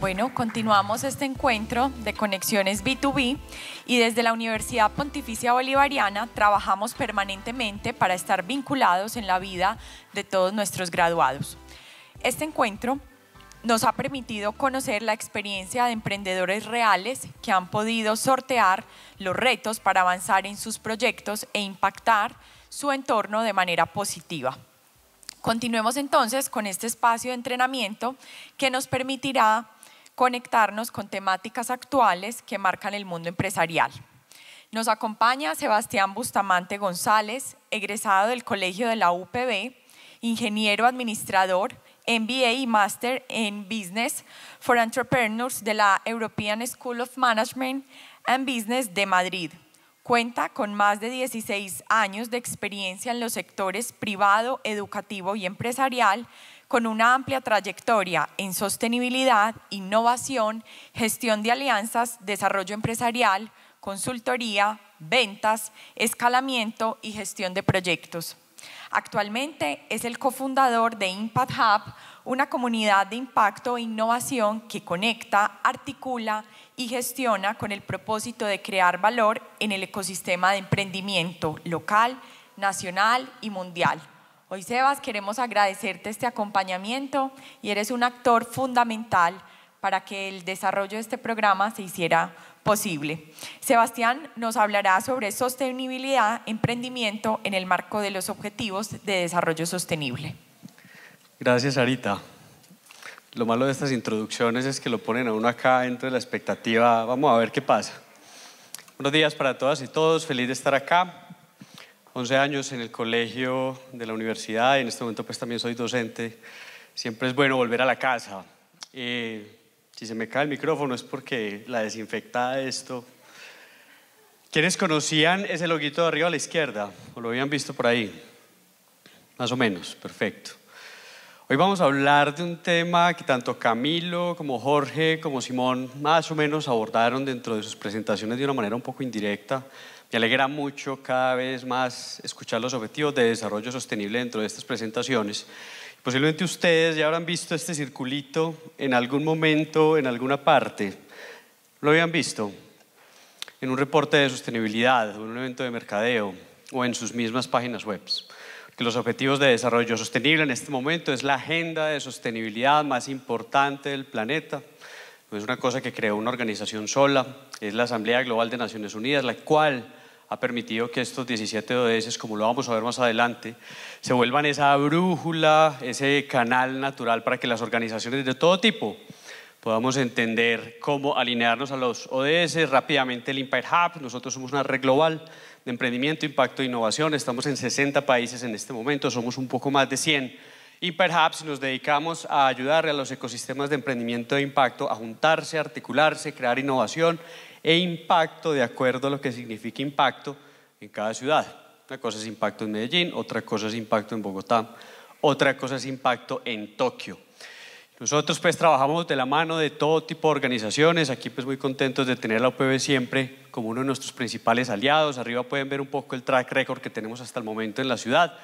Bueno, continuamos este encuentro de conexiones B2B y desde la Universidad Pontificia Bolivariana trabajamos permanentemente para estar vinculados en la vida de todos nuestros graduados. Este encuentro nos ha permitido conocer la experiencia de emprendedores reales que han podido sortear los retos para avanzar en sus proyectos e impactar su entorno de manera positiva. Continuemos entonces con este espacio de entrenamiento que nos permitirá conectarnos con temáticas actuales que marcan el mundo empresarial. Nos acompaña Sebastián Bustamante González, egresado del Colegio de la UPB, ingeniero administrador, MBA y Master en Business for Entrepreneurs de la European School of Management and Business de Madrid. Cuenta con más de 16 años de experiencia en los sectores privado, educativo y empresarial, con una amplia trayectoria en sostenibilidad, innovación, gestión de alianzas, desarrollo empresarial, consultoría, ventas, escalamiento y gestión de proyectos. Actualmente es el cofundador de Impact Hub, una comunidad de impacto e innovación que conecta, articula y gestiona con el propósito de crear valor en el ecosistema de emprendimiento local, nacional y mundial. Hoy, Sebas, queremos agradecerte este acompañamiento y eres un actor fundamental para que el desarrollo de este programa se hiciera posible. Sebastián nos hablará sobre sostenibilidad, emprendimiento en el marco de los Objetivos de Desarrollo Sostenible. Gracias, Sarita. Lo malo de estas introducciones es que lo ponen a uno acá dentro de la expectativa. Vamos a ver qué pasa. Buenos días para todas y todos. Feliz de estar acá. 11 años en el colegio de la universidad y en este momento pues también soy docente. Siempre es bueno volver a la casa. Si se me cae el micrófono es porque la desinfectada de esto. ¿Quiénes conocían ese loguito de arriba a la izquierda? ¿O lo habían visto por ahí? Más o menos, perfecto. Hoy vamos a hablar de un tema que tanto Camilo como Jorge como Simón más o menos abordaron dentro de sus presentaciones de una manera un poco indirecta. Me alegra mucho cada vez más escuchar los objetivos de desarrollo sostenible dentro de estas presentaciones. Posiblemente ustedes ya habrán visto este circulito en algún momento, en alguna parte. ¿Lo habían visto? En un reporte de sostenibilidad, en un evento de mercadeo o en sus mismas páginas web. Que los objetivos de desarrollo sostenible en este momento es la agenda de sostenibilidad más importante del planeta. No es una cosa que creó una organización sola, es la Asamblea Global de Naciones Unidas, la cual ha permitido que estos 17 ODS, como lo vamos a ver más adelante, se vuelvan esa brújula, ese canal natural para que las organizaciones de todo tipo podamos entender cómo alinearnos a los ODS. Rápidamente, el Impact Hub, nosotros somos una red global de emprendimiento, impacto e innovación, estamos en 60 países en este momento, somos un poco más de 100 Impact Hubs. Nos dedicamos a ayudar a los ecosistemas de emprendimiento e impacto a juntarse, a articularse, crear innovación e impacto de acuerdo a lo que significa impacto en cada ciudad. Una cosa es impacto en Medellín, otra cosa es impacto en Bogotá, otra cosa es impacto en Tokio. Nosotros pues trabajamos de la mano de todo tipo de organizaciones. Aquí pues muy contentos de tener a la UPB siempre como uno de nuestros principales aliados. Arriba pueden ver un poco el track record que tenemos hasta el momento en la ciudad.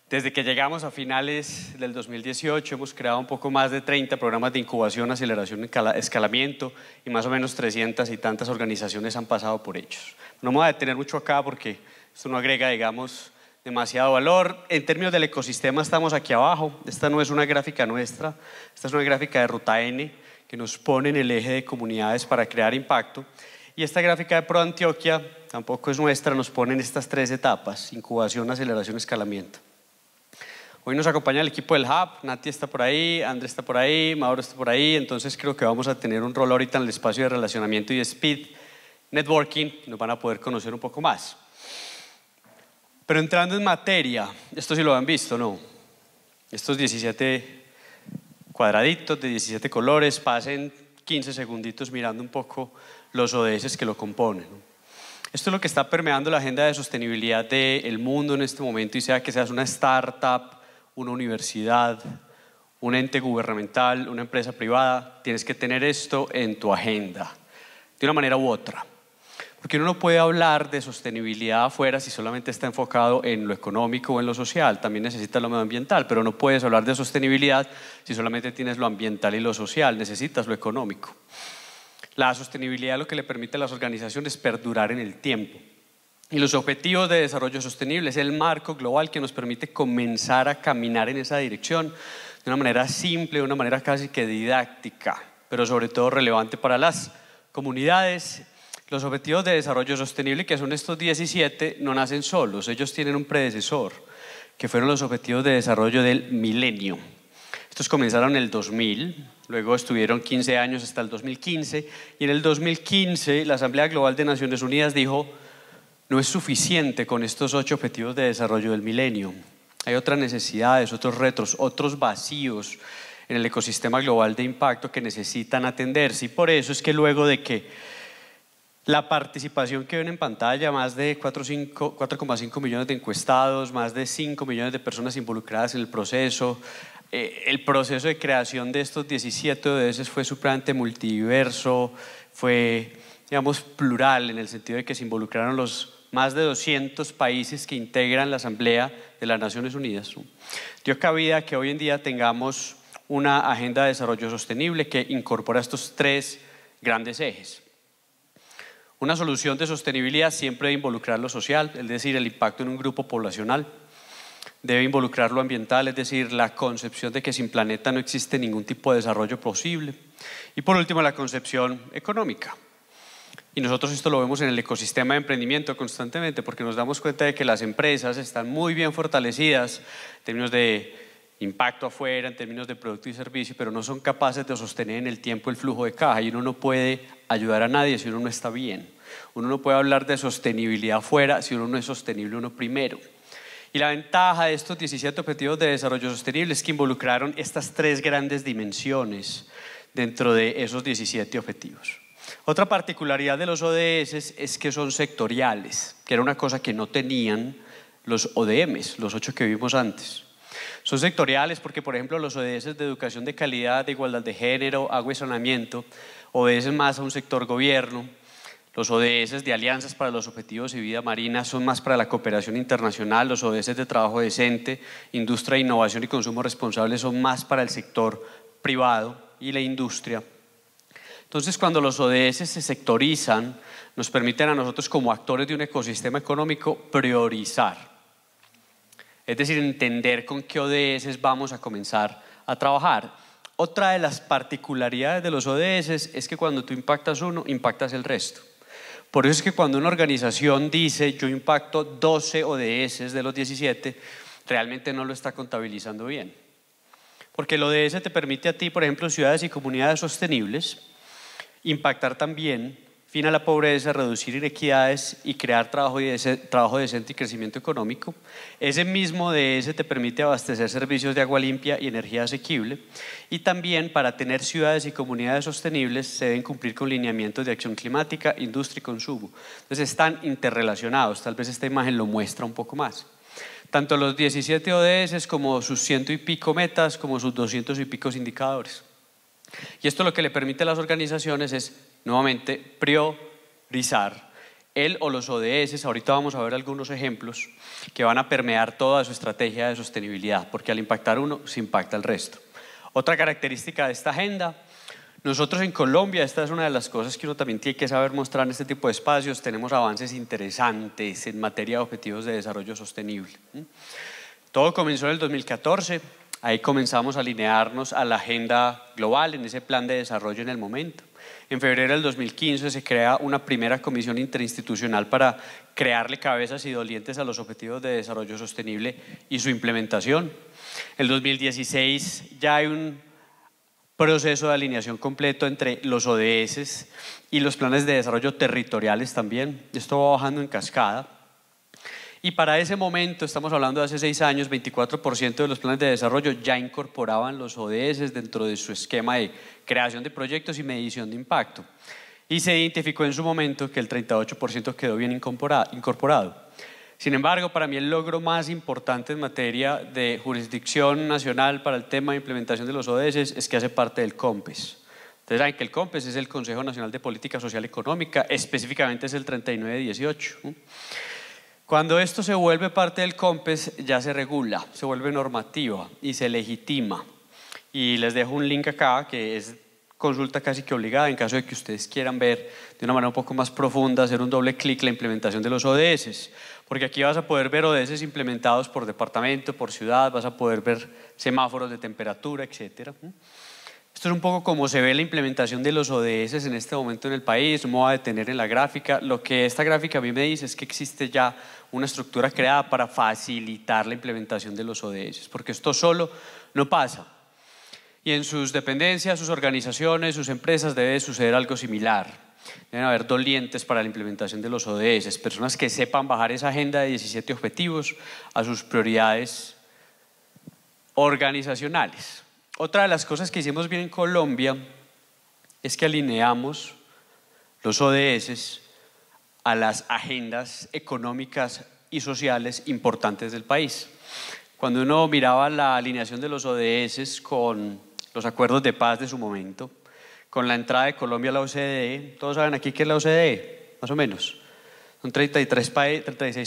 Desde que llegamos a finales del 2018 hemos creado un poco más de 30 programas de incubación, aceleración y escalamiento, y más o menos 300 y tantas organizaciones han pasado por ellos. No me voy a detener mucho acá porque esto no agrega, digamos, demasiado valor. En términos del ecosistema estamos aquí abajo. Esta no es una gráfica nuestra, esta es una gráfica de Ruta N que nos pone en el eje de comunidades para crear impacto. Y esta gráfica de Pro Antioquia tampoco es nuestra, nos pone en estas 3 etapas: incubación, aceleración, escalamiento. Hoy nos acompaña el equipo del Hub. Nati está por ahí, Andrés está por ahí, Mauro está por ahí. Entonces creo que vamos a tener un rol ahorita en el espacio de relacionamiento y de speed networking. Nos van a poder conocer un poco más. Pero entrando en materia, esto sí lo han visto, ¿no? Estos 17 cuadraditos de 17 colores, pasen 15 segunditos mirando un poco los ODS que lo componen, ¿no? Esto es lo que está permeando la agenda de sostenibilidad del mundo en este momento, y sea que seas una startup, una universidad, un ente gubernamental, una empresa privada, tienes que tener esto en tu agenda, de una manera u otra. Porque uno no puede hablar de sostenibilidad afuera si solamente está enfocado en lo económico o en lo social. También necesitas lo medioambiental, pero no puedes hablar de sostenibilidad si solamente tienes lo ambiental y lo social. Necesitas lo económico. La sostenibilidad lo que le permite a las organizaciones perdurar en el tiempo. Y los objetivos de desarrollo sostenible es el marco global que nos permite comenzar a caminar en esa dirección de una manera simple, de una manera casi que didáctica, pero sobre todo relevante para las comunidades. Los objetivos de desarrollo sostenible, que son estos 17, no nacen solos. Ellos tienen un predecesor, que fueron los objetivos de desarrollo del milenio. Estos comenzaron en el 2000, luego estuvieron 15 años hasta el 2015, y en el 2015 la Asamblea Global de Naciones Unidas dijo: no es suficiente con estos 8 objetivos de desarrollo del milenio. Hay otras necesidades, otros retos, otros vacíos en el ecosistema global de impacto que necesitan atenderse. Y por eso es que luego de que la participación que ven en pantalla, más de 4,5 millones de encuestados, más de 5 millones de personas involucradas en el proceso de creación de estos 17 ODS fue supremamente multiverso, fue, digamos, plural, en el sentido de que se involucraron los más de 200 países que integran la Asamblea de las Naciones Unidas. Dio cabida a que hoy en día tengamos una agenda de desarrollo sostenible que incorpora estos 3 grandes ejes. Una solución de sostenibilidad siempre debe involucrar lo social, es decir, el impacto en un grupo poblacional. Debe involucrar lo ambiental, es decir, la concepción de que sin planeta no existe ningún tipo de desarrollo posible. Y por último, la concepción económica. Y nosotros esto lo vemos en el ecosistema de emprendimiento constantemente, porque nos damos cuenta de que las empresas están muy bien fortalecidas en términos de impacto afuera, en términos de producto y servicio, pero no son capaces de sostener en el tiempo el flujo de caja, y uno no puede ayudar a nadie si uno no está bien. Uno no puede hablar de sostenibilidad afuera si uno no es sostenible uno primero. Y la ventaja de estos 17 objetivos de desarrollo sostenible es que involucraron estas 3 grandes dimensiones dentro de esos 17 objetivos. Otra particularidad de los ODS es que son sectoriales, que era una cosa que no tenían los ODMs, los 8 que vimos antes. Son sectoriales porque, por ejemplo, los ODS de educación de calidad, de igualdad de género, agua y saneamiento, obedecen más a un sector gobierno. Los ODS de alianzas para los objetivos y vida marina son más para la cooperación internacional. Los ODS de trabajo decente, industria, innovación y consumo responsable son más para el sector privado y la industria. Entonces, cuando los ODS se sectorizan, nos permiten a nosotros como actores de un ecosistema económico priorizar. Es decir, entender con qué ODS vamos a comenzar a trabajar. Otra de las particularidades de los ODS es que cuando tú impactas uno, impactas el resto. Por eso es que cuando una organización dice yo impacto 12 ODS de los 17, realmente no lo está contabilizando bien. Porque el ODS te permite a ti, por ejemplo, ciudades y comunidades sostenibles, impactar también fin a la pobreza, reducir inequidades y crear trabajo decente y crecimiento económico. Ese mismo ODS te permite abastecer servicios de agua limpia y energía asequible, y también para tener ciudades y comunidades sostenibles se deben cumplir con lineamientos de acción climática, industria y consumo. Entonces están interrelacionados, tal vez esta imagen lo muestra un poco más. Tanto los 17 ODS como sus 100 y pico metas, como sus 200 y pico indicadores. Y esto lo que le permite a las organizaciones es, nuevamente, priorizar el o los ODS. Ahorita vamos a ver algunos ejemplos que van a permear toda su estrategia de sostenibilidad, porque al impactar uno, se impacta el resto. Otra característica de esta agenda: nosotros en Colombia, esta es una de las cosas que uno también tiene que saber mostrar en este tipo de espacios, tenemos avances interesantes en materia de objetivos de desarrollo sostenible. Todo comenzó en el 2014. Ahí comenzamos a alinearnos a la agenda global en ese plan de desarrollo en el momento. En febrero del 2015 se crea una primera comisión interinstitucional para crearle cabezas y dolientes a los objetivos de desarrollo sostenible y su implementación. En el 2016 ya hay un proceso de alineación completo entre los ODS y los planes de desarrollo territoriales también. Esto va bajando en cascada. Y para ese momento, estamos hablando de hace 6 años, 24% de los planes de desarrollo ya incorporaban los ODS dentro de su esquema de creación de proyectos y medición de impacto. Y se identificó en su momento que el 38% quedó bien incorporado. Sin embargo, para mí el logro más importante en materia de jurisdicción nacional para el tema de implementación de los ODS es que hace parte del COMPES, Ustedes saben que el COMPES es el Consejo Nacional de Política Social y Económica, específicamente es el 3918. Cuando esto se vuelve parte del COMPES, ya se regula, se vuelve normativa y se legitima. Y les dejo un link acá que es consulta casi que obligada en caso de que ustedes quieran ver de una manera un poco más profunda, hacer un doble clic la implementación de los ODS, porque aquí vas a poder ver ODS implementados por departamento, por ciudad, vas a poder ver semáforos de temperatura, etcétera. Esto es un poco como se ve la implementación de los ODS en este momento en el país. No me voy a detener en la gráfica. Lo que esta gráfica a mí me dice es que existe ya una estructura creada para facilitar la implementación de los ODS, porque esto solo no pasa. Y en sus dependencias, sus organizaciones, sus empresas debe suceder algo similar. Deben haber dolientes para la implementación de los ODS, personas que sepan bajar esa agenda de 17 objetivos a sus prioridades organizacionales. Otra de las cosas que hicimos bien en Colombia es que alineamos los ODS a las agendas económicas y sociales importantes del país. Cuando uno miraba la alineación de los ODS con los acuerdos de paz de su momento, con la entrada de Colombia a la OCDE, todos saben aquí qué es la OCDE, más o menos. Son 36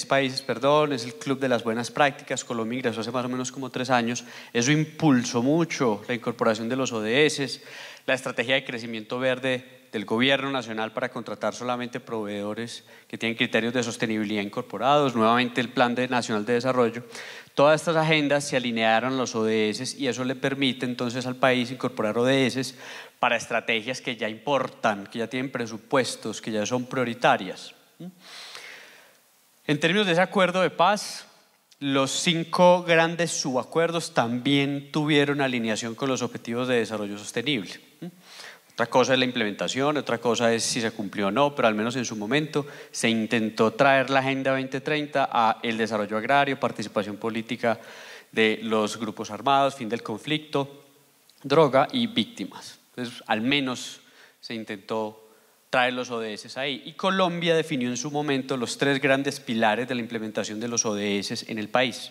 países, es el Club de las Buenas Prácticas. Colombia ingresó hace más o menos como 3 años. Eso impulsó mucho la incorporación de los ODS, la estrategia de crecimiento verde del gobierno nacional para contratar solamente proveedores que tienen criterios de sostenibilidad incorporados, nuevamente el Plan Nacional de Desarrollo. Todas estas agendas se alinearon a los ODS y eso le permite entonces al país incorporar ODS para estrategias que ya importan, que ya tienen presupuestos, que ya son prioritarias. En términos de ese acuerdo de paz, los 5 grandes subacuerdos también tuvieron alineación con los objetivos de desarrollo sostenible. Otra cosa es la implementación, otra cosa es si se cumplió o no, pero al menos en su momento se intentó traer la Agenda 2030 a el desarrollo agrario, participación política de los grupos armados, fin del conflicto, droga y víctimas. Entonces, al menos se intentó traer los ODS ahí. Y Colombia definió en su momento los 3 grandes pilares de la implementación de los ODS en el país.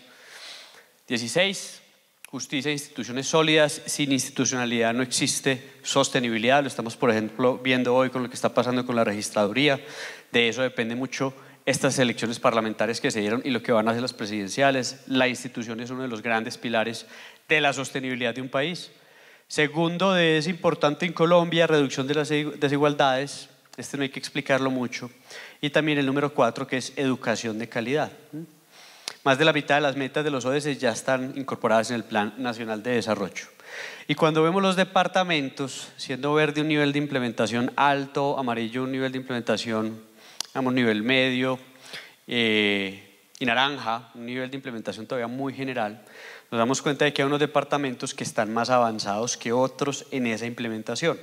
16, justicia e instituciones sólidas. Sin institucionalidad no existe sostenibilidad. Lo estamos, por ejemplo, viendo hoy con lo que está pasando con la registraduría. De eso depende mucho estas elecciones parlamentarias que se dieron y lo que van a hacer las presidenciales. La institución es uno de los grandes pilares de la sostenibilidad de un país. Segundo, es importante en Colombia, reducción de las desigualdades. Este no hay que explicarlo mucho. Y también el número 4, que es educación de calidad. Más de la mitad de las metas de los ODS ya están incorporadas en el Plan Nacional de Desarrollo. Y cuando vemos los departamentos, siendo verde un nivel de implementación alto, amarillo un nivel de implementación, digamos, nivel medio, y naranja un nivel de implementación todavía muy general, nos damos cuenta de que hay unos departamentos que están más avanzados que otros en esa implementación.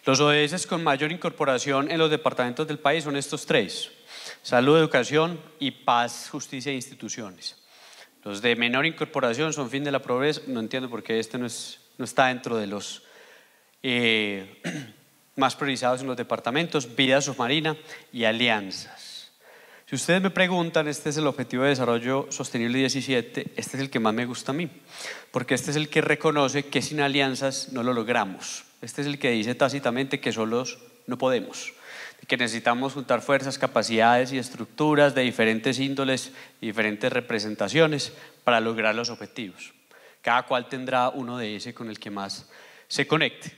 Los ODS con mayor incorporación en los departamentos del país son estos 3: salud, educación y paz, justicia e instituciones. Los de menor incorporación son fin de la pobreza. No entiendo por qué este no está dentro de los más priorizados en los departamentos: vida submarina y alianzas. Si ustedes me preguntan, este es el Objetivo de Desarrollo Sostenible 17, este es el que más me gusta a mí, porque este es el que reconoce que sin alianzas no lo logramos. Este es el que dice tácitamente que solos no podemos, que necesitamos juntar fuerzas, capacidades y estructuras de diferentes índoles y diferentes representaciones para lograr los objetivos. Cada cual tendrá uno de ese con el que más se conecte.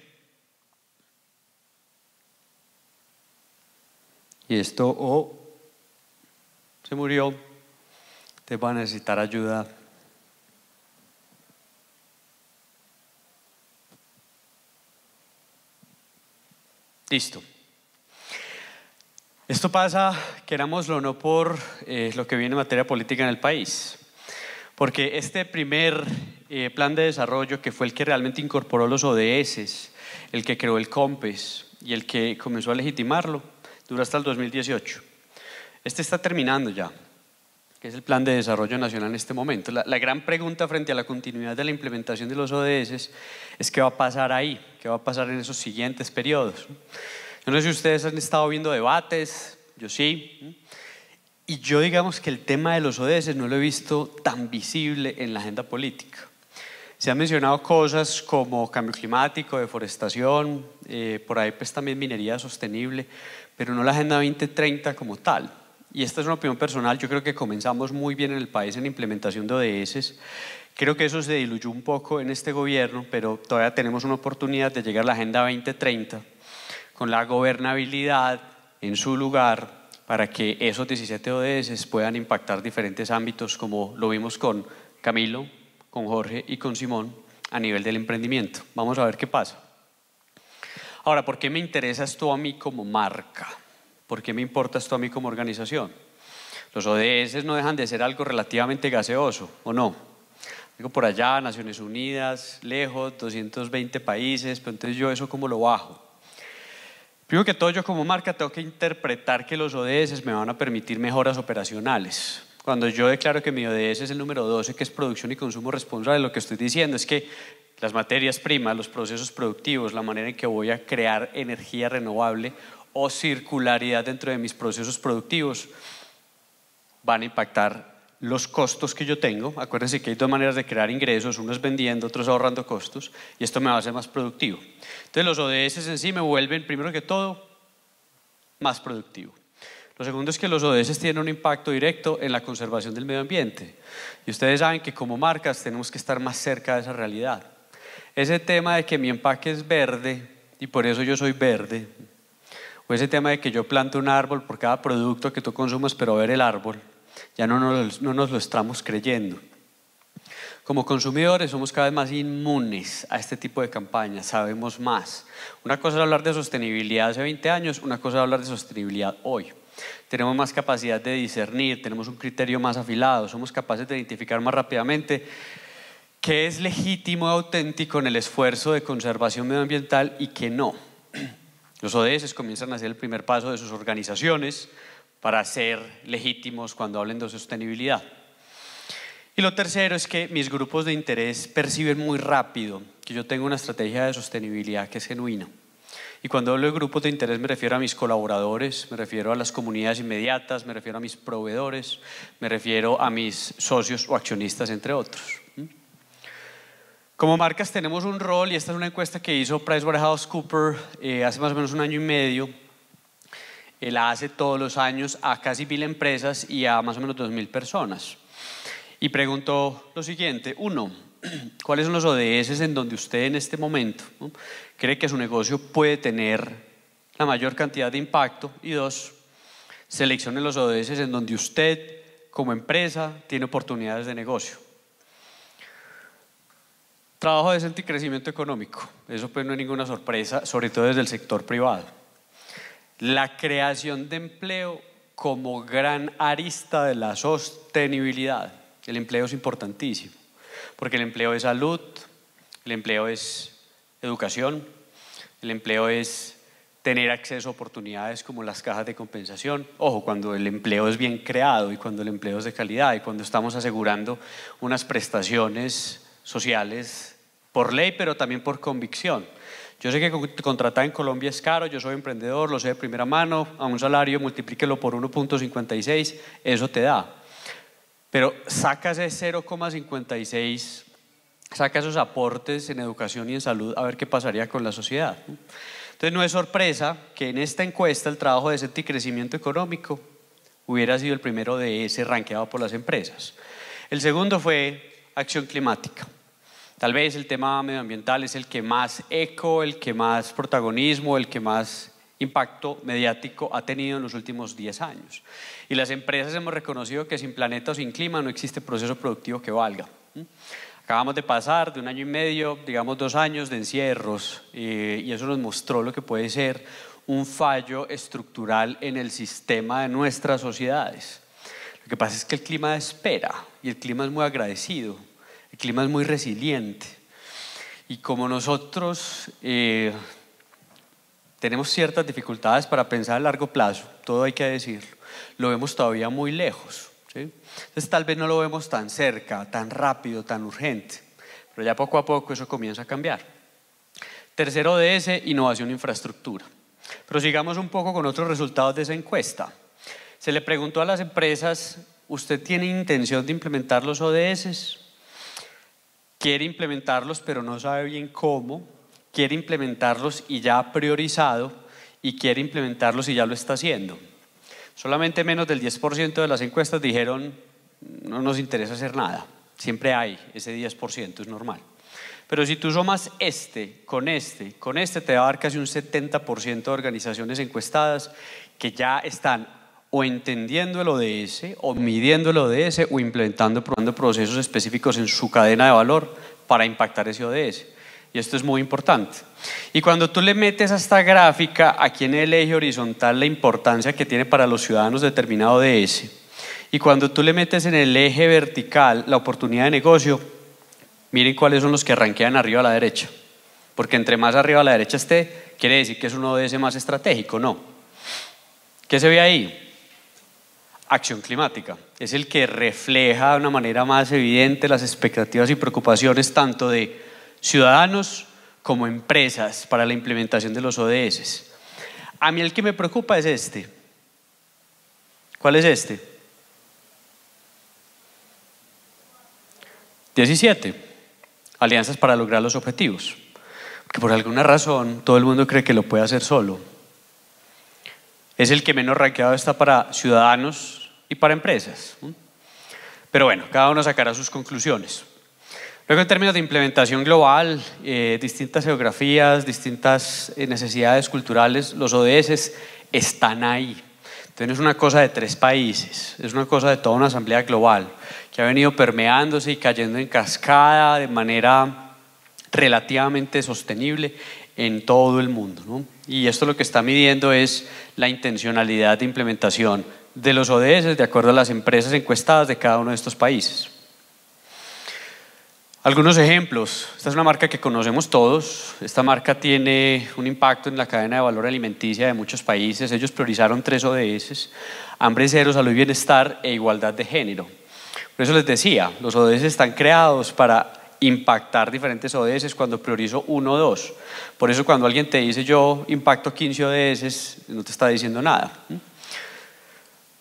Y esto se murió, te va a necesitar ayuda. Listo. Esto pasa, querámoslo o no, por lo que viene en materia política en el país. Porque este primer plan de desarrollo, que fue el que realmente incorporó los ODS, el que creó el COMPES y el que comenzó a legitimarlo, duró hasta el 2018. Este está terminando ya, que es el Plan de Desarrollo Nacional en este momento. La gran pregunta frente a la continuidad de la implementación de los ODS es qué va a pasar ahí, qué va a pasar en esos siguientes periodos. Yo no sé si ustedes han estado viendo debates, yo sí, y yo digamos que el tema de los ODS no lo he visto tan visible en la agenda política. Se han mencionado cosas como cambio climático, deforestación, por ahí pues también minería sostenible, pero no la Agenda 2030 como tal. Y esta es una opinión personal, yo creo que comenzamos muy bien en el país en implementación de ODS. Creo que eso se diluyó un poco en este gobierno, pero todavía tenemos una oportunidad de llegar a la Agenda 2030 con la gobernabilidad en su lugar para que esos 17 ODS puedan impactar diferentes ámbitos, como lo vimos con Camilo, con Jorge y con Simón a nivel del emprendimiento. Vamos a ver qué pasa. Ahora, ¿por qué me interesa esto a mí como marca? ¿Por qué me importa esto a mí como organización? Los ODS no dejan de ser algo relativamente gaseoso, ¿o no? Digo por allá, Naciones Unidas, lejos, 220 países, pero entonces yo eso ¿cómo lo bajo? Primero que todo, yo como marca tengo que interpretar que los ODS me van a permitir mejoras operacionales. Cuando yo declaro que mi ODS es el número 12, que es producción y consumo responsable, lo que estoy diciendo es que las materias primas, los procesos productivos, la manera en que voy a crear energía renovable o circularidad dentro de mis procesos productivos van a impactar los costos que yo tengo. Acuérdense que hay dos maneras de crear ingresos, uno es vendiendo, otro es ahorrando costos, y esto me va a hacer más productivo. Entonces los ODS en sí me vuelven, primero que todo, más productivo. Lo segundo es que los ODS tienen un impacto directo en la conservación del medio ambiente. Y ustedes saben que como marcas tenemos que estar más cerca de esa realidad. Ese tema de que mi empaque es verde y por eso yo soy verde, o ese tema de que yo planto un árbol por cada producto que tú consumas, pero ver el árbol, ya no nos lo estamos creyendo. Como consumidores somos cada vez más inmunes a este tipo de campañas, sabemos más. Una cosa es hablar de sostenibilidad hace 20 años, una cosa es hablar de sostenibilidad hoy. Tenemos más capacidad de discernir, tenemos un criterio más afilado, somos capaces de identificar más rápidamente qué es legítimo y auténtico en el esfuerzo de conservación medioambiental y qué no. Los ODS comienzan a ser el primer paso de sus organizaciones para ser legítimos cuando hablen de sostenibilidad. Y lo tercero es que mis grupos de interés perciben muy rápido que yo tengo una estrategia de sostenibilidad que es genuina. Y cuando hablo de grupos de interés me refiero a mis colaboradores, me refiero a las comunidades inmediatas, me refiero a mis proveedores, me refiero a mis socios o accionistas, entre otros. Como marcas tenemos un rol, y esta es una encuesta que hizo PricewaterhouseCoopers hace más o menos un año y medio. La hace todos los años a casi 1000 empresas y a más o menos 2000 personas. Y preguntó lo siguiente: uno, ¿cuáles son los ODS en donde usted en este momento cree que su negocio puede tener la mayor cantidad de impacto? Y dos, seleccione los ODS en donde usted como empresa tiene oportunidades de negocio. Trabajo decente y crecimiento económico. Eso pues no es ninguna sorpresa, sobre todo desde el sector privado. La creación de empleo como gran arista de la sostenibilidad. El empleo es importantísimo, porque el empleo es salud, el empleo es educación, el empleo es tener acceso a oportunidades como las cajas de compensación. Ojo, cuando el empleo es bien creado y cuando el empleo es de calidad y cuando estamos asegurando unas prestaciones sociales por ley, pero también por convicción. Yo sé que contratar en Colombia es caro, yo soy emprendedor, lo sé de primera mano, a un salario multiplíquelo por 1.56, eso te da. Pero saca ese 0.56, saca esos aportes en educación y en salud, a ver qué pasaría con la sociedad. Entonces no es sorpresa que en esta encuesta el trabajo decente y crecimiento económico hubiera sido el primero de ese rankeado por las empresas. El segundo fue acción climática. Tal vez el tema medioambiental es el que más eco, el que más protagonismo, el que más impacto mediático ha tenido en los últimos 10 años. Y las empresas hemos reconocido que sin planeta o sin clima no existe proceso productivo que valga. Acabamos de pasar de un año y medio, digamos 2 años de encierros, y eso nos mostró lo que puede ser un fallo estructural en el sistema de nuestras sociedades. Lo que pasa es que el clima espera y el clima es muy agradecido. El clima es muy resiliente y como nosotros tenemos ciertas dificultades para pensar a largo plazo, todo hay que decirlo, lo vemos todavía muy lejos, ¿sí? Entonces tal vez no lo vemos tan cerca, tan rápido, tan urgente, pero ya poco a poco eso comienza a cambiar. Tercero de ese, innovación e infraestructura. Pero sigamos un poco con otros resultados de esa encuesta. Se le preguntó a las empresas, ¿usted tiene intención de implementar los ODS? quiere implementarlos pero no sabe bien cómo, quiere implementarlos y ya ha priorizado y quiere implementarlos y ya lo está haciendo. Solamente menos del 10% de las encuestas dijeron no nos interesa hacer nada. Siempre hay ese 10%, es normal. Pero si tú sumas con este te va a dar casi un 70% de organizaciones encuestadas que ya están o entendiendo el ODS, o midiendo el ODS, o implementando, probando procesos específicos en su cadena de valor para impactar ese ODS. Y esto es muy importante. Y cuando tú le metes a esta gráfica aquí en el eje horizontal la importancia que tiene para los ciudadanos determinado ODS, y cuando tú le metes en el eje vertical la oportunidad de negocio, miren cuáles son los que rankean arriba a la derecha. Porque entre más arriba a la derecha esté, quiere decir que es un ODS más estratégico, ¿no? ¿Qué se ve ahí? Acción climática. Es el que refleja de una manera más evidente las expectativas y preocupaciones tanto de ciudadanos como empresas para la implementación de los ODS. A mí el que me preocupa es este. ¿Cuál es este? 17. Alianzas para lograr los objetivos. Porque por alguna razón todo el mundo cree que lo puede hacer solo. Es el que menos rankeado está para ciudadanos y para empresas. Pero bueno, cada uno sacará sus conclusiones. Luego, en términos de implementación global, distintas geografías, distintas necesidades culturales, los ODS están ahí. Entonces no es una cosa de 3 países, es una cosa de toda una asamblea global que ha venido permeándose y cayendo en cascada de manera relativamente sostenible en todo el mundo, ¿no? Y esto lo que está midiendo es la intencionalidad de implementación de los ODS de acuerdo a las empresas encuestadas de cada uno de estos países. Algunos ejemplos. Esta es una marca que conocemos todos. Esta marca tiene un impacto en la cadena de valor alimenticia de muchos países. Ellos priorizaron 3 ODS: hambre cero, salud y bienestar e igualdad de género. Por eso les decía, los ODS están creados para impactar diferentes ODS cuando priorizo 1 o 2. Por eso cuando alguien te dice yo impacto 15 ODS, no te está diciendo nada.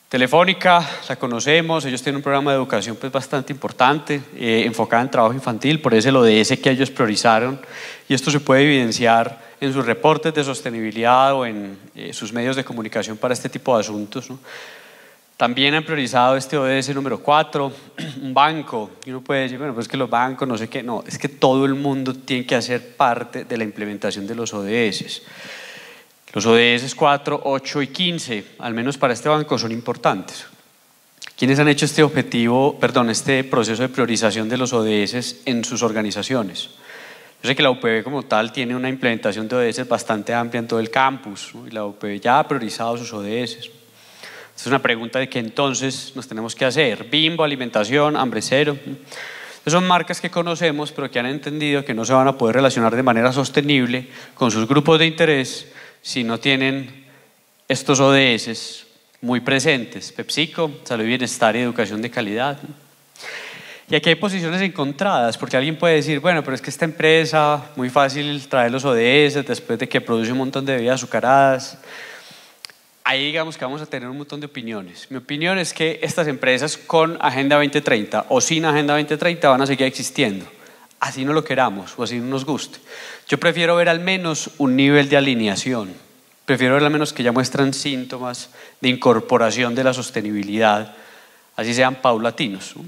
Telefónica, la conocemos, ellos tienen un programa de educación pues bastante importante, enfocado en trabajo infantil, por eso el ODS que ellos priorizaron, y esto se puede evidenciar en sus reportes de sostenibilidad o en sus medios de comunicación para este tipo de asuntos, ¿no? También han priorizado este ODS número 4, un banco, y uno puede decir, bueno, pues que los bancos, no sé qué, no, es que todo el mundo tiene que hacer parte de la implementación de los ODS. Los ODS 4, 8 y 15, al menos para este banco, son importantes. ¿Quiénes han hecho este proceso de priorización de los ODS en sus organizaciones? Yo sé que la UPB como tal tiene una implementación de ODS bastante amplia en todo el campus, ¿no? Y la UPB ya ha priorizado sus ODS. Esta es una pregunta de que entonces nos tenemos que hacer. Bimbo, alimentación, hambre cero. Son marcas que conocemos, pero que han entendido que no se van a poder relacionar de manera sostenible con sus grupos de interés si no tienen estos ODS muy presentes. PepsiCo, salud y bienestar y educación de calidad. Y aquí hay posiciones encontradas, porque alguien puede decir, bueno, pero es que esta empresa, muy fácil traer los ODS después de que produce un montón de bebidas azucaradas. Ahí digamos que vamos a tener un montón de opiniones. Mi opinión es que estas empresas con Agenda 2030 o sin Agenda 2030 van a seguir existiendo, así no lo queramos o así no nos guste. Yo prefiero ver al menos un nivel de alineación, prefiero ver al menos que ya muestran síntomas de incorporación de la sostenibilidad, así sean paulatinos, ¿no?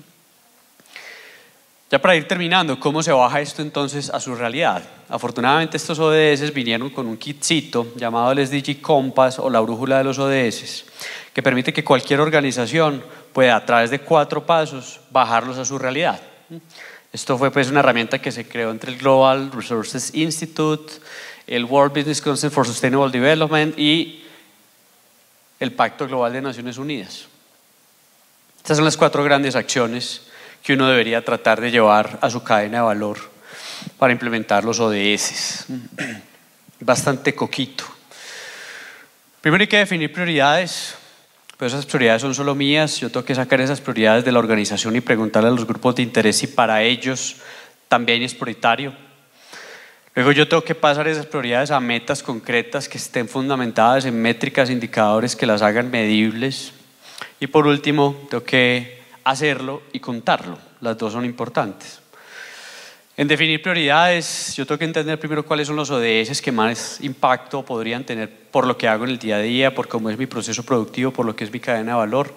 Ya para ir terminando, ¿cómo se baja esto entonces a su realidad? Afortunadamente estos ODS vinieron con un kitcito llamado el SDG Compass o la brújula de los ODS, que permite que cualquier organización pueda a través de 4 pasos bajarlos a su realidad. Esto fue pues una herramienta que se creó entre el Global Resources Institute, el World Business Council for Sustainable Development y el Pacto Global de Naciones Unidas. Estas son las 4 grandes acciones que uno debería tratar de llevar a su cadena de valor para implementar los ODS. Bastante coquito. Primero hay que definir prioridades, pero esas prioridades son solo mías. Yo tengo que sacar esas prioridades de la organización y preguntarle a los grupos de interés si para ellos también es prioritario. Luego yo tengo que pasar esas prioridades a metas concretas que estén fundamentadas en métricas, indicadores que las hagan medibles. Y por último, tengo que hacerlo y contarlo. Las dos son importantes. En definir prioridades, yo tengo que entender primero cuáles son los ODS que más impacto podrían tener por lo que hago en el día a día, por cómo es mi proceso productivo, por lo que es mi cadena de valor.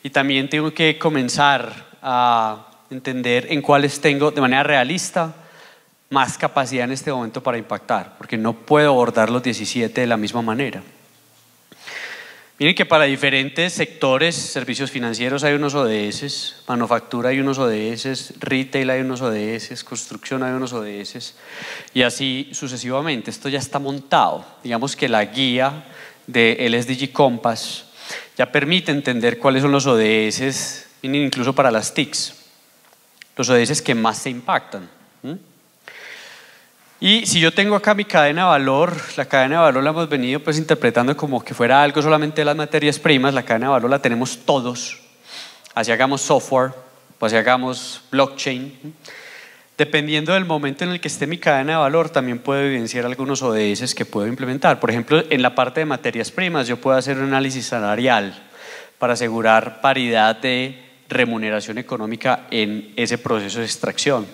Y también tengo que comenzar a entender en cuáles tengo de manera realista más capacidad en este momento para impactar, porque no puedo abordar los 17 de la misma manera. Miren que para diferentes sectores, servicios financieros hay unos ODS, manufactura hay unos ODS, retail hay unos ODS, construcción hay unos ODS y así sucesivamente. Esto ya está montado. Digamos que la guía del SDG Compass ya permite entender cuáles son los ODS, miren, incluso para las TICs, los ODS que más se impactan. Y si yo tengo acá mi cadena de valor, la cadena de valor la hemos venido pues interpretando como que fuera algo solamente de las materias primas. La cadena de valor la tenemos todos, así hagamos software, pues así hagamos blockchain. Dependiendo del momento en el que esté mi cadena de valor, también puedo evidenciar algunos ODS que puedo implementar. Por ejemplo, en la parte de materias primas yo puedo hacer un análisis salarial para asegurar paridad de remuneración económica en ese proceso de extracción.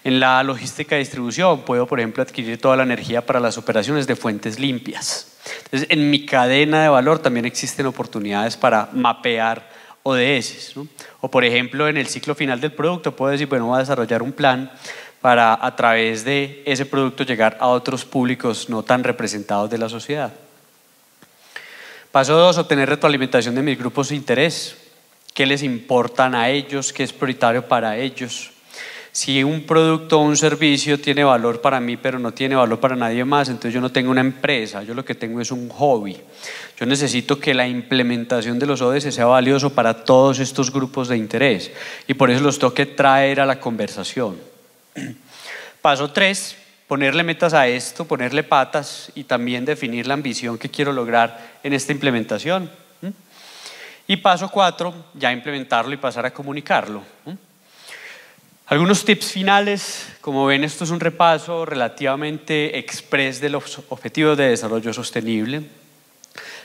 En la logística de distribución puedo, por ejemplo, adquirir toda la energía para las operaciones de fuentes limpias. Entonces, en mi cadena de valor también existen oportunidades para mapear ODS, ¿no? O, por ejemplo, en el ciclo final del producto puedo decir, bueno, voy a desarrollar un plan para a través de ese producto llegar a otros públicos no tan representados de la sociedad. Paso 2, obtener retroalimentación de mis grupos de interés. ¿Qué les importan a ellos? ¿Qué es prioritario para ellos? Si un producto o un servicio tiene valor para mí pero no tiene valor para nadie más, entonces yo no tengo una empresa, yo lo que tengo es un hobby. Yo necesito que la implementación de los ODS sea valioso para todos estos grupos de interés y por eso los tengo que traer a la conversación. Paso 3, ponerle metas a esto, ponerle patas y también definir la ambición que quiero lograr en esta implementación. Y paso 4, ya implementarlo y pasar a comunicarlo. Algunos tips finales. Como ven, esto es un repaso relativamente express de los objetivos de desarrollo sostenible,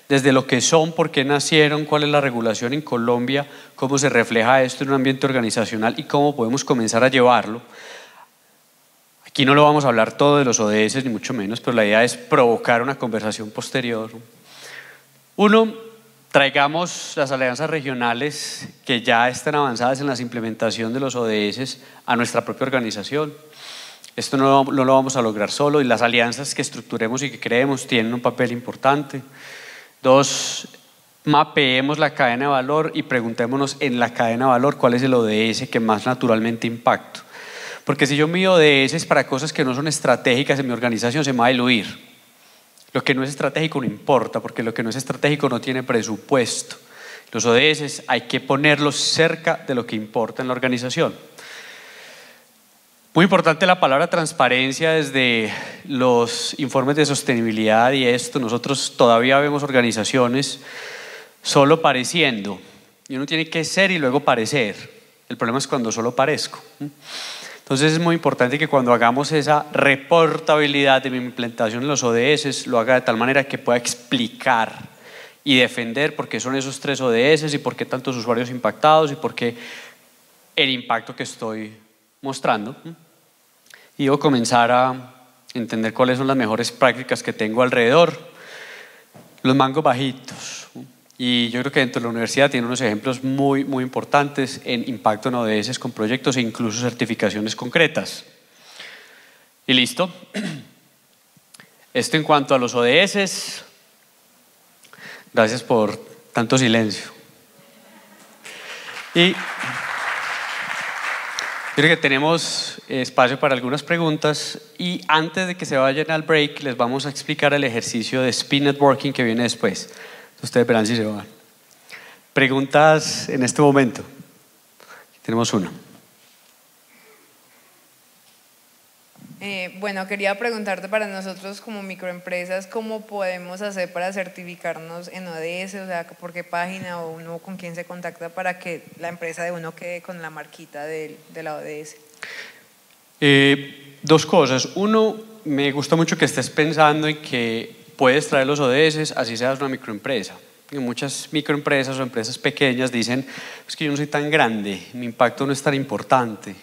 desde lo que son, por qué nacieron, cuál es la regulación en Colombia, cómo se refleja esto en un ambiente organizacional y cómo podemos comenzar a llevarlo. Aquí no lo vamos a hablar todo de los ODS, ni mucho menos, pero la idea es provocar una conversación posterior. Uno, traigamos las alianzas regionales que ya están avanzadas en la implementación de los ODS a nuestra propia organización. Esto no lo vamos a lograr solo y las alianzas que estructuremos y que creemos tienen un papel importante. 2, mapeemos la cadena de valor y preguntémonos en la cadena de valor cuál es el ODS que más naturalmente impacto. Porque si yo mido ODS para cosas que no son estratégicas en mi organización, se me va a diluir. Lo que no es estratégico no importa, porque lo que no es estratégico no tiene presupuesto. Los ODS hay que ponerlos cerca de lo que importa en la organización. Muy importante la palabra transparencia desde los informes de sostenibilidad y esto. Nosotros todavía vemos organizaciones solo pareciendo. Y uno tiene que ser y luego parecer. El problema es cuando solo parezco. Entonces es muy importante que cuando hagamos esa reportabilidad de mi implementación en los ODS, lo haga de tal manera que pueda explicar y defender por qué son esos 3 ODS y por qué tantos usuarios impactados y por qué el impacto que estoy mostrando. Y debo comenzar a entender cuáles son las mejores prácticas que tengo alrededor. Los mangos bajitos. Y yo creo que dentro de la universidad tiene unos ejemplos muy importantes en impacto en ODS con proyectos e incluso certificaciones concretas. Y listo. Esto en cuanto a los ODS. Gracias por tanto silencio. Y creo que tenemos espacio para algunas preguntas y antes de que se vayan al break les vamos a explicar el ejercicio de Speed Networking que viene después. Ustedes verán si se van. Preguntas en este momento. Aquí tenemos una. Bueno, quería preguntarte para nosotros como microempresas, ¿cómo podemos hacer para certificarnos en ODS? O sea, ¿por qué página o uno con quién se contacta para que la empresa de uno quede con la marquita de la ODS? 2 cosas. Uno, me gusta mucho que estés pensando en que puedes traer los ODS, así seas una microempresa. Y muchas microempresas o empresas pequeñas dicen, es que yo no soy tan grande, mi impacto no es tan importante.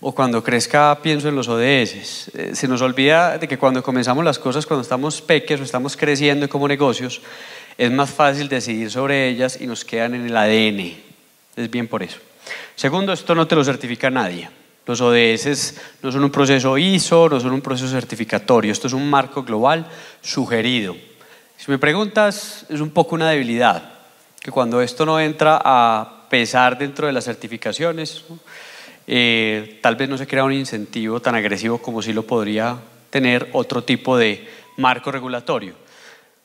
o cuando crezca pienso en los ODS. Se nos olvida de que cuando comenzamos las cosas, cuando estamos pequeños o estamos creciendo como negocios, es más fácil decidir sobre ellas y nos quedan en el ADN. Es bien por eso. Segundo, esto no te lo certifica nadie. Los ODS no son un proceso ISO, no son un proceso certificatorio. Esto es un marco global sugerido. Si me preguntas, es un poco una debilidad, que cuando esto no entra a pesar dentro de las certificaciones, ¿no? Tal vez no se crea un incentivo tan agresivo como sí lo podría tener otro tipo de marco regulatorio.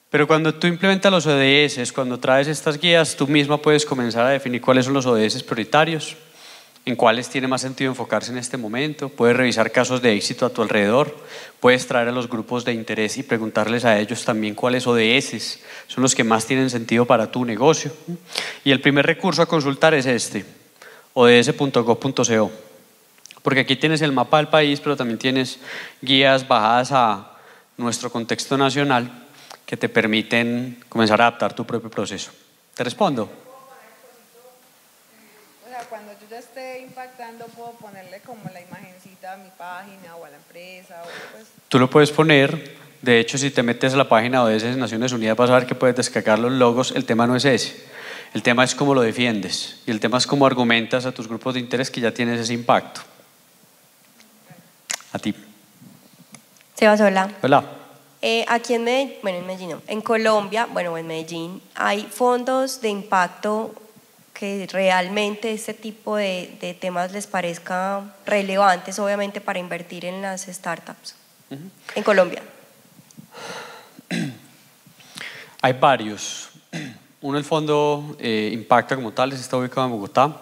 Pero cuando tú implementas los ODS, cuando traes estas guías, tú misma puedes comenzar a definir cuáles son los ODS prioritarios, en cuáles tiene más sentido enfocarse en este momento, puedes revisar casos de éxito a tu alrededor, puedes traer a los grupos de interés y preguntarles a ellos también cuáles ODS son los que más tienen sentido para tu negocio. Y el primer recurso a consultar es este, ods.gov.co, porque aquí tienes el mapa del país, pero también tienes guías bajadas a nuestro contexto nacional que te permiten comenzar a adaptar tu propio proceso. ¿Te respondo? Cuando yo ya esté impactando, puedo ponerle como la imagencita a mi página o a la empresa. Pues. Tú lo puedes poner. De hecho, si te metes a la página ODS de Naciones Unidas, vas a ver que puedes descargar los logos. El tema no es ese. El tema es cómo lo defiendes. Y el tema es cómo argumentas a tus grupos de interés que ya tienes ese impacto. A ti. Sebas, hola. Hola. Aquí en Medellín, bueno, en Medellín no, en Colombia, bueno, en Medellín, hay fondos de impacto que realmente este tipo de temas les parezca relevantes, obviamente, para invertir en las startups en Colombia. Hay varios. Uno, el fondo Impacta como tal, está ubicado en Bogotá.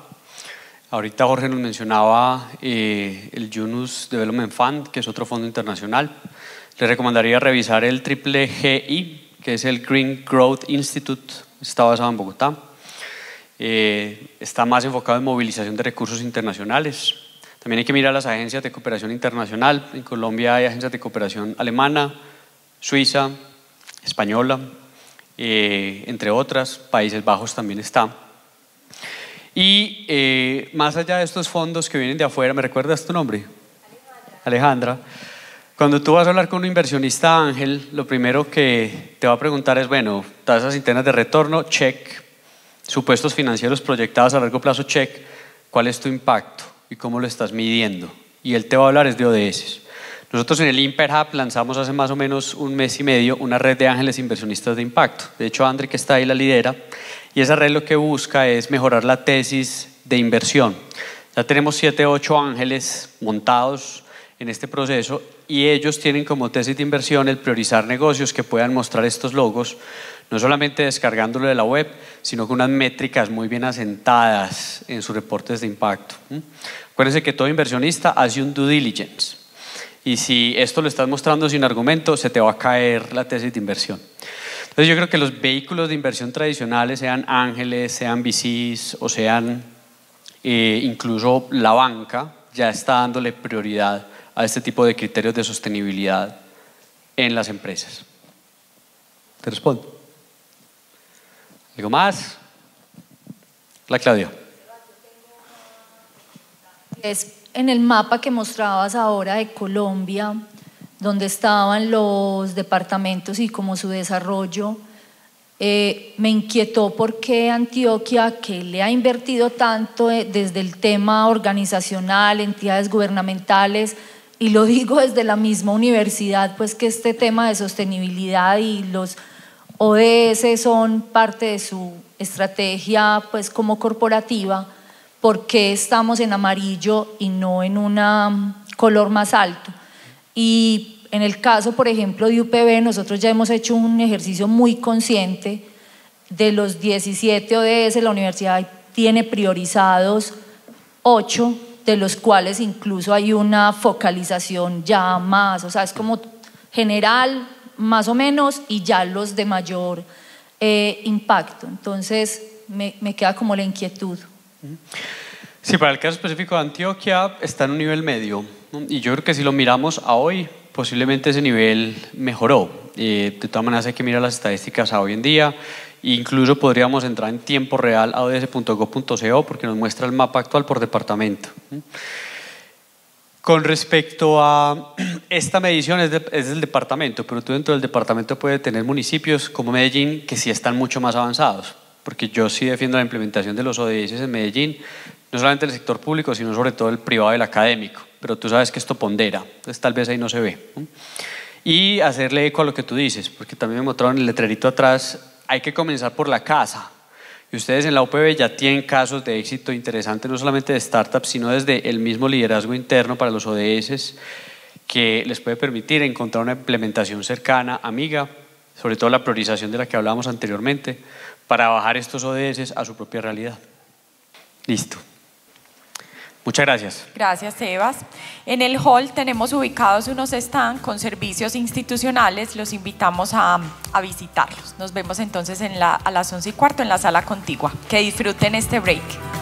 Ahorita Jorge nos mencionaba el Yunus Development Fund, que es otro fondo internacional. Le recomendaría revisar el GGI, que es el Green Growth Institute, está basado en Bogotá. Está más enfocado en movilización de recursos internacionales. También hay que mirar las agencias de cooperación internacional. En Colombia hay agencias de cooperación alemana, suiza, española, entre otras. Países Bajos también está. Y más allá de estos fondos que vienen de afuera, ¿me recuerdas tu nombre? Alejandra. Cuando tú vas a hablar con un inversionista ángel, lo primero que te va a preguntar es, bueno, tasas internas de retorno, check. Supuestos financieros proyectados a largo plazo, check. ¿Cuál es tu impacto y cómo lo estás midiendo? Y él te va a hablar es de ODS. Nosotros en el Imper Hub lanzamos hace más o menos un mes y medio una red de ángeles inversionistas de impacto. De hecho, André, que está ahí, la lidera. Y esa red lo que busca es mejorar la tesis de inversión. Ya tenemos 7 u 8 ángeles montados en este proceso y ellos tienen como tesis de inversión el priorizar negocios que puedan mostrar estos logos, no solamente descargándolo de la web, sino con unas métricas muy bien asentadas en sus reportes de impacto. Acuérdense que todo inversionista hace un due diligence y si esto lo estás mostrando sin argumento, se te va a caer la tesis de inversión. Entonces yo creo que los vehículos de inversión tradicionales, sean ángeles, sean VCs o sean incluso la banca, ya está dándole prioridad a este tipo de criterios de sostenibilidad en las empresas. ¿Te respondo? ¿Algo más? La Claudia. Es en el mapa que mostrabas ahora de Colombia, donde estaban los departamentos y como su desarrollo, me inquietó por qué Antioquia, que le ha invertido tanto desde el tema organizacional, entidades gubernamentales, y lo digo desde la misma universidad, pues que este tema de sostenibilidad y los ODS son parte de su estrategia pues como corporativa, ¿por qué estamos en amarillo y no en un color más alto? Y en el caso, por ejemplo, de UPB, nosotros ya hemos hecho un ejercicio muy consciente. De los 17 ODS, la universidad tiene priorizados 8, de los cuales incluso hay una focalización ya más, o sea, es como general, más o menos, y ya los de mayor impacto. Entonces, me queda como la inquietud. Sí, para el caso específico de Antioquia está en un nivel medio, ¿no? Y yo creo que si lo miramos a hoy, posiblemente ese nivel mejoró. De todas maneras hay que mirar las estadísticas a hoy en día. Incluso podríamos entrar en tiempo real a ods.gov.co porque nos muestra el mapa actual por departamento. Con respecto a esta medición es del departamento, pero tú dentro del departamento puedes tener municipios como Medellín que sí están mucho más avanzados, porque yo sí defiendo la implementación de los ODS en Medellín, no solamente del sector público, sino sobre todo el privado y el académico, pero tú sabes que esto pondera, entonces tal vez ahí no se ve, ¿no? Y hacerle eco a lo que tú dices, porque también me mostraron el letrerito atrás, hay que comenzar por la casa. Y ustedes en la UPB ya tienen casos de éxito interesantes, no solamente de startups, sino desde el mismo liderazgo interno para los ODS, que les puede permitir encontrar una implementación cercana, amiga, sobre todo la priorización de la que hablábamos anteriormente, para bajar estos ODS a su propia realidad. Listo. Muchas gracias. Gracias, Sebas. En el hall tenemos ubicados unos stands con servicios institucionales. Los invitamos a visitarlos. Nos vemos entonces a las 11:15 en la sala contigua. Que disfruten este break.